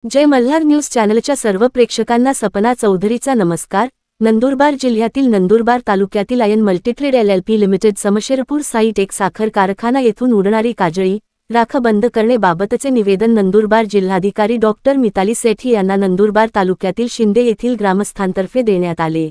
जय Malhar news चॅनलच्या सर्व प्रेक्षकांना सपना चौधरीचा नमस्कार। नंदुरबार जिल्ह्यातील नंदुरबार तालुक्यातील Ayan multitrade LLP limited Samsherpur site एक साखर कारखाना येथून उडणारी काजळी राख बंद करण्याबाबतचे निवेदन नंदुरबार जिल्हाधिकारी डॉक्टर मिताली सेठी यांना नंदुरबार तालुक्यातील शिंदे येथील ग्रामस्थांतर्फे देण्यात आले।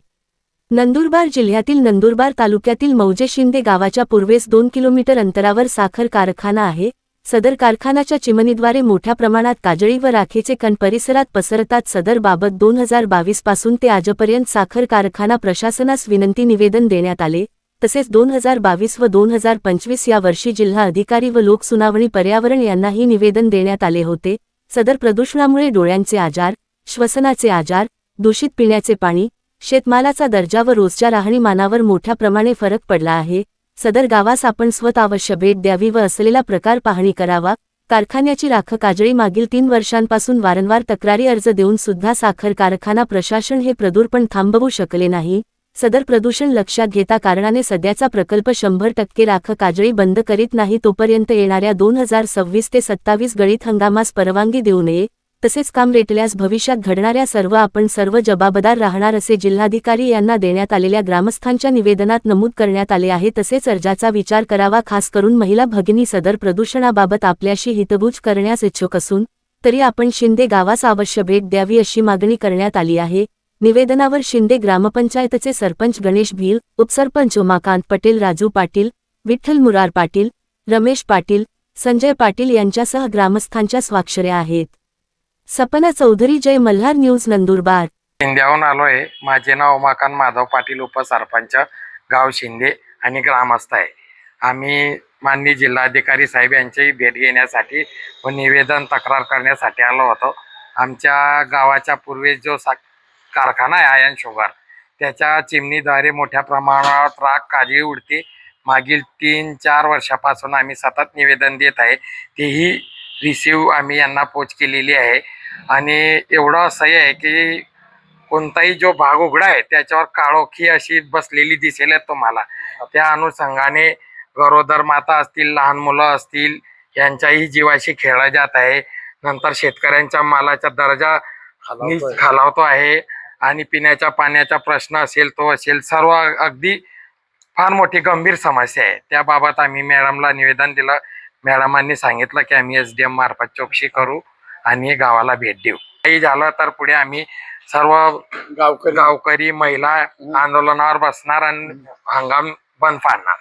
नंदुरबार जिल्ह्यातील नंदुरबार तालुक्यातील मौजे शिंदे गावाच्या पूर्वेस 2 किलोमीटर अंतरावर साखर कारखाना आहे। सदर कारखान्याच्या चिमणीद्वारे मोठ्या प्रमाणात काजळी व राखेचे कण परिसरात पसरतात। सदर बाबत 2022 पासून ते आजपर्यंत साखर कारखाना प्रशासनास विनंती निवेदन देण्यात आले। तसेच 2022 व 2025 या वर्षी जिल्हा अधिकारी व लोकसुनावणी पर्यावरण यांनाही निवेदन देण्यात आले होते। सदर प्रदूषणामुळे डोळ्यांचे आजार, श्वसनाचे आजार, दूषित पिण्याचे पाणी, शेतमालाचा दर्जा व रोजच्या राहणीमानावर मोठ्या प्रमाणे फरक पडला आहे। सदर गावास आपण स्वतःवश्य भेट द्यावी व असलेला प्रकार पाहणी करावा। कारखान्याची राख काजळी मागील 3 वर्षांपासून वारंवार तक्रारी अर्ज देऊन सुद्धा साखर कारखाना प्रशासन हे प्रदूषण थांबवू शकले नाही। सदर प्रदूषण लक्षात घेता कारणाने सध्याचा प्रकल्प 100% राख काजळी बंद करीत नाही तोपर्यंत येणाऱ्या 2026 ते 27 गळीत हंगामास परवानगी देऊ नये। तसेच काम रेटल्यास भविष्यात घडणाऱ्या आपण सर्व जबाबदार राहणार असे जिल्हाधिकारी यांना देण्यात आलेल्या ग्रामस्थांच्या निवेदनात नमूद करण्यात आले आहे। तसेच अर्जाचा विचार करावा। खास करून महिला भगिनी सदर प्रदूषणाबाबत आपल्याशी हितगुज करण्यास इच्छुक असून तरी आपण शिंदे गावास अवश्य भेट द्यावी अशी मागणी करण्यात आली आहे। निवेदनावर शिंदे ग्रामपंचायतचे सरपंच गणेश भील, उपसरपंच उमाकांत पटेल, राजू पाटील, विठ्ठल मुरार पाटील, रमेश पाटील, संजय पाटील यांच्यासह ग्रामस्थांच्या स्वाक्षऱ्या आहेत। सपना चौधरी, जय मल्हार न्यूज, नंदुरबार। शिंद्याहून आलोय। माझे नाव उमाकांत माधव पाटील, उपसरपंच, गाव शिंदे आणि ग्रामस्थ आहे। आम्ही माननीय जिल्हाधिकारी साहेब यांची भेट घेण्यासाठी व निवेदन तक्रार करण्यासाठी आलो होतो। आमच्या गावाच्या पूर्वेस जो कारखाना आहे आयन शुगर, त्याच्या चिमणीद्वारे मोठ्या प्रमाणात राख काजळी उडते। मागील 3-4 वर्षापासून आम्ही सतत निवेदन देत आहे। तेही रिसीव्ह आम्ही यांना पोच केलेली आहे। आणि एवढं असह्य आहे की कोणताही जो भाग उघडा आहे त्याच्यावर काळोखी अशी बसलेली दिसेल तुम्हाला। त्या अनुषंगाने गरोदर माता असतील, लहान मुलं असतील, यांच्याही जीवाशी खेळला जात आहे। नंतर शेतकऱ्यांच्या मालाचा दर्जा खालावतो आहे आणि पिण्याच्या पाण्याचा प्रश्न असेल तो असेल, सर्व अगदी फार मोठी गंभीर समस्या आहे। त्याबाबत आम्ही मॅडमला निवेदन दिलं। मॅडमांनी सांगितलं की आम्ही SDM मार्फत चौकशी करू आणि गावाला भेट देऊ। काही झालं तर पुढे आम्ही सर्व गावकरी महिला आंदोलनावर बसणार आणि हंगाम बंद पाडणार।